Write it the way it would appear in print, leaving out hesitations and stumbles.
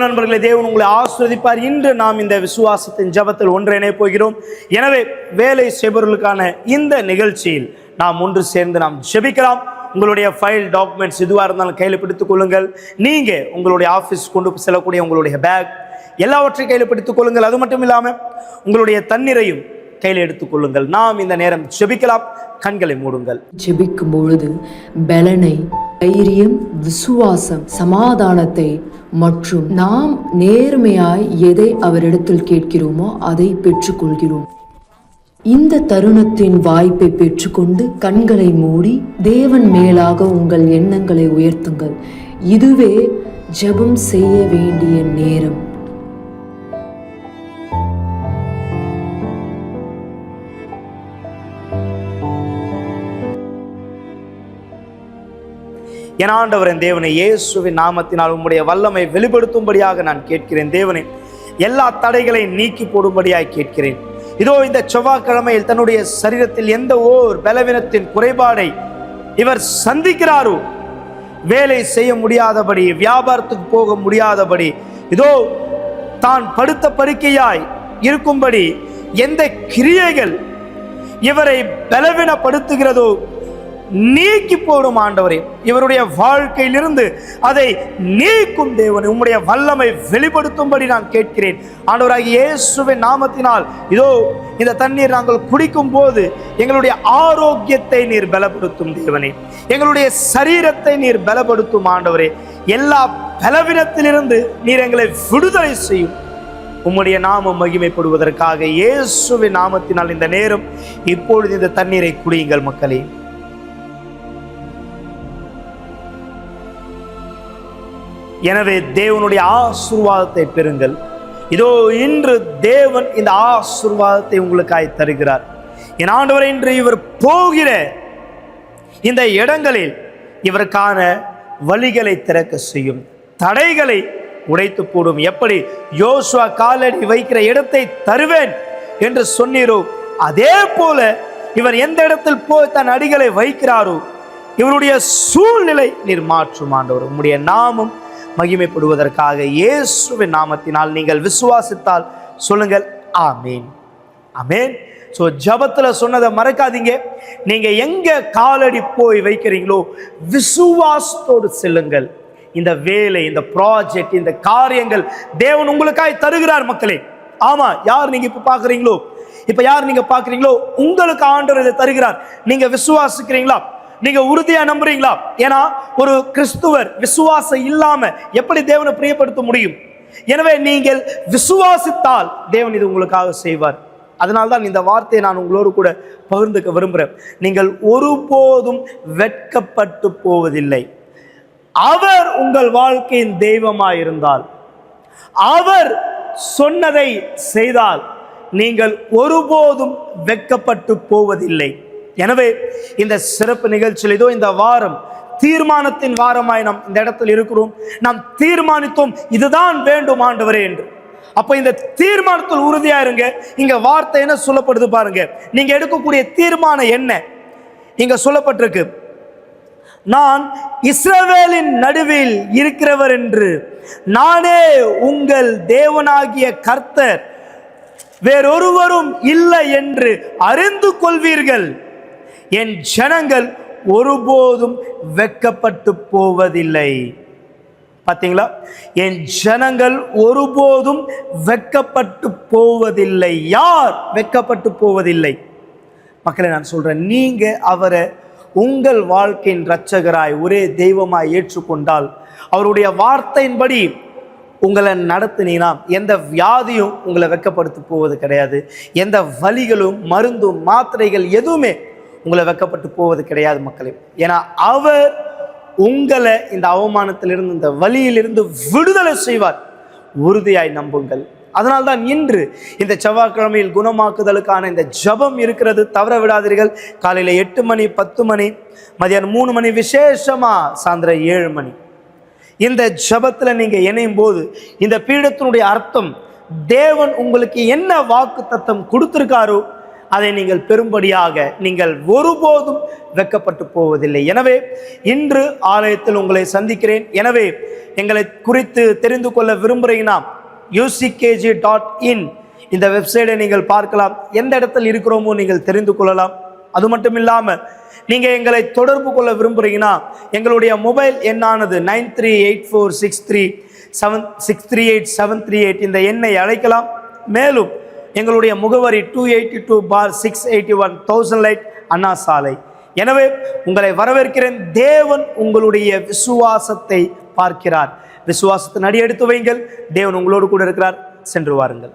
நண்பர்களே, தேவன் உங்களை ஆசீர்வதிப்பார். இன்று நாம் இந்த விசுவாசத்தின் ஜெபத்தில் ஒன்றிணைய போகிறோம். எனவே வேலை செய்பவர்களுக்கான இந்த நிகழ்ச்சியில் நாம் ஒன்று சேர்ந்து நாம் ஜெபிக்கலாம். உங்களுடைய ஃபைல் டாக்குமெண்ட்ஸ் எதுவாக இருந்தாலும் கையில் பிடித்துக் கொள்ளுங்கள். நீங்கள் உங்களுடைய ஆஃபீஸ் கொண்டு செல்லக்கூடிய உங்களுடைய பேக் எல்லாவற்றையும் கையில் பிடித்துக் கொள்ளுங்கள். அது மட்டும் இல்லாமல் உங்களுடைய தண்ணீரையும் கையில் எடுத்துக் கொள்ளுங்கள். நாம் இந்த நேரம் ஜெபிக்கலாம். கண்களை மூடுங்கள். ஜெபிக்கும் பொழுது பலனை, தைரியம், விசுவாசம், சமாதானத்தை மற்றும் நாம் நேர்மையாய் எதை அவரிடத்தில் கேட்கிறோமோ அதை பெற்றுக்கொள்கிறோம். இந்த தருணத்தின் வாய்ப்பை பெற்றுக்கொண்டு கண்களை மூடி தேவன் மேலாக உங்கள் எண்ணங்களை உயர்த்துங்கள். இதுவே ஜெபம் செய்ய வேண்டிய நேரம். என் ஆண்டவரின் தேவனை, இயேசுவின் நாமத்தினால் உம்முடைய வல்லமை வெளிப்படுத்தும்படியாக நான் கேட்கிறேன். தேவனே, எல்லா தடைகளையும் நீக்கி போடும்படியாக கேட்கிறேன். இதோ இந்த செவ்வாய்க்கிழமையில் தன்னுடைய சரீரத்தில் எந்த ஓர் பலவீனத்தின் குறைபாடை இவர் சந்திக்கிறாரோ, வேலை செய்ய முடியாதபடி, வியாபாரத்துக்கு போக முடியாதபடி, இதோ தான் படுத்த படுக்கையாய் இருக்கும்படி எந்த கிரியைகள் இவரை பலவீனப்படுத்துகிறதோ நீக்கி போடும் ஆண்டவரே. இவருடைய வாழ்க்கையிலிருந்து அதை நீக்கும் தேவனே, உம்முடைய வல்லமை வெளிப்படுத்தும்படி நான் கேட்கிறேன். ஆண்டவராகிய இயேசுவின் நாமத்தினால் இதோ இந்த தண்ணீர் நாங்கள் குடிக்கும் போது எங்களுடைய ஆரோக்கியத்தை நீர் பலப்படுத்தும் தேவனே, எங்களுடைய சரீரத்தை நீர் பலப்படுத்தும் ஆண்டவரே. எல்லா பலவீனத்திலிருந்து நீர் எங்களை விடுதலை செய்யும். உம்முடைய நாமம் மகிமைப்படுவதற்காக இயேசுவின் நாமத்தினால் இந்த நேரம் இப்பொழுது இந்த தண்ணீரை குடியுங்கள் மக்களே. எனவே தேவனுடைய ஆசீர்வாதத்தை பெறுங்கள். இதோ இன்று தேவன் இந்த ஆசீர்வாதத்தை உங்களுக்காய் தருகிறார். என் ஆண்டவரே, இன்று இவர் போகிற இந்த இடங்களில் இவருக்கான வழிகளை திறக்க செய்யும், தடைகளை உடைத்து போடும். எப்படி யோசுவா காலடி வைக்கிற இடத்தை தருவேன் என்று சொன்னீரோ, அதே போல இவர் எந்த இடத்தில் போய் தன் அடிகளை வைக்கிறாரோ இவருடைய சூழ்நிலை நீர் மாற்றும் ஆண்டவர். உம்முடைய நாமம் மகிமைப்படுவதற்காக இயேசுவின் நாமத்தினால் நீங்கள் விசுவாசித்தால் சொல்லுங்கள் ஆமேன், ஆமேன். ஸோ ஜபத்தில் சொன்னதை மறக்காதீங்க. நீங்கள் எங்கே காலடி போய் வைக்கிறீங்களோ விசுவாசத்தோடு செல்லுங்கள். இந்த வேலை, இந்த ப்ராஜெக்ட், இந்த காரியங்கள் தேவன் உங்களுக்காய் தருகிறார் மக்களே. ஆமாம், யார் நீங்கள் இப்போ பார்க்குறீங்களோ, இப்போ யார் நீங்கள் பார்க்குறீங்களோ உங்களுக்கு ஆண்டவர் இதை தருகிறார். நீங்கள் விசுவாசிக்கிறீங்களா? நீங்க உறுதியா நம்புறீங்களா? ஏன்னா ஒரு கிறிஸ்துவர் விசுவாசம் இல்லாம எப்படி தேவனை பிரியப்படுத்த முடியும்? எனவே நீங்கள் விசுவாசித்தால் தேவன் இது உங்களுக்காக செய்வார். அதனால்தான் இந்த வார்த்தையை நான் உங்களோடு கூட பகிர்ந்துக்க விரும்புகிறேன். நீங்கள் ஒருபோதும் வெட்கப்பட்டு போவதில்லை. அவர் உங்கள் வாழ்க்கையின் தெய்வமாயிருந்தால், அவர் சொன்னதை செய்தால் நீங்கள் ஒருபோதும் வெட்கப்பட்டு போவதில்லை. எனவே இந்த சிறப்பு நிகழ்ச்சியில் இதோ இந்த வாரம் தீர்மானத்தின் வாரமாய் நாம் இந்த இடத்தில் இருக்கிறோம். நாம் தீர்மானித்தோம், இதுதான் வேண்டும் ஆண்டவரே என்று. அப்ப இந்த தீர்மானத்தில் உறுதியா இருங்க. இங்க வார்த்தை என்ன சொல்லப்படுது பாருங்க. நீங்க எடுக்கக்கூடிய தீர்மானம் என்ன? இங்க சொல்லப்பட்டிருக்கு, நான் இஸ்ரவேலின் நடுவில் இருக்கிறவர் என்று, நானே உங்கள் தேவனாகிய கர்த்தர், வேறொருவரும் இல்லை என்று அறிந்து கொள்வீர்கள். என் ஜனங்கள் ஒருபோதும் வெட்கப்பட்டு போவதில்லை. பார்த்தீங்களா? என் ஜனங்கள் ஒருபோதும் வெட்கப்பட்டு போவதில்லை. யார் வெட்கப்பட்டு போவதில்லை? மக்களை நான் சொல்றேன், நீங்க அவரை உங்கள் வாழ்க்கையின் இரட்சகராய் ஒரே தெய்வமாய் ஏற்றுக்கொண்டால், அவருடைய வார்த்தையின்படி உங்களை நடத்தினீங்கன்னா எந்த வியாதியும் உங்களை வெட்கப்படுத்த போவது கிடையாது. எந்த வலிகளும், மருந்தும், மாத்திரைகள் எதுவுமே உங்களை வெட்கப்பட்டு போவது கிடையாது மக்களே. ஏன்னா அவர் உங்களை இந்த அவமானத்திலிருந்து, இந்த வலியிலிருந்து விடுதலை செய்வார். உறுதியாய் நம்புங்கள். அதனால்தான் இன்று இந்த செவ்வாய்க்கிழமையில் குணமாக்குதலுக்கான இந்த ஜபம் இருக்கிறது. தவற விடாதீர்கள். காலையில் 8 மணி, 10 மணி, மதியானம் 3 மணி, விசேஷமா சாயந்தரம் 7 மணி. இந்த ஜபத்தில் நீங்க இணையும் போது இந்த பீடத்தினுடைய அர்த்தம், தேவன் உங்களுக்கு என்ன வாக்கு தத்தம் கொடுத்திருக்காரோ அதை நீங்கள் பெறும்படியாக நீங்கள் ஒருபோதும் வெட்கப்பட்டு போவதில்லை. எனவே இன்று ஆலயத்தில் உங்களை சந்திக்கிறேன். எனவே எங்களை குறித்து தெரிந்து கொள்ள விரும்புகிறீங்கன்னா uckg.in இந்த வெப்சைட்டை நீங்கள் பார்க்கலாம். எந்த இடத்தில் இருக்கிறோமோ நீங்கள் தெரிந்து கொள்ளலாம். அது மட்டும் இல்லாமல் நீங்கள் எங்களை தொடர்பு கொள்ள விரும்புகிறீங்கன்னா எங்களுடைய மொபைல் எண்ணானது 9384638738 இந்த எண்ணை அழைக்கலாம். மேலும் எங்களுடைய முகவரி 282/681 1000 லைட் அண்ணா சாலை. எனவே உங்களை வரவேற்கிறேன். தேவன் உங்களுடைய விசுவாசத்தை பார்க்கிறார். விசுவாசத்தின் அடி எடுத்து வைங்கள். தேவன் உங்களோடு கூட இருக்கிறார். சென்று வாருங்கள்.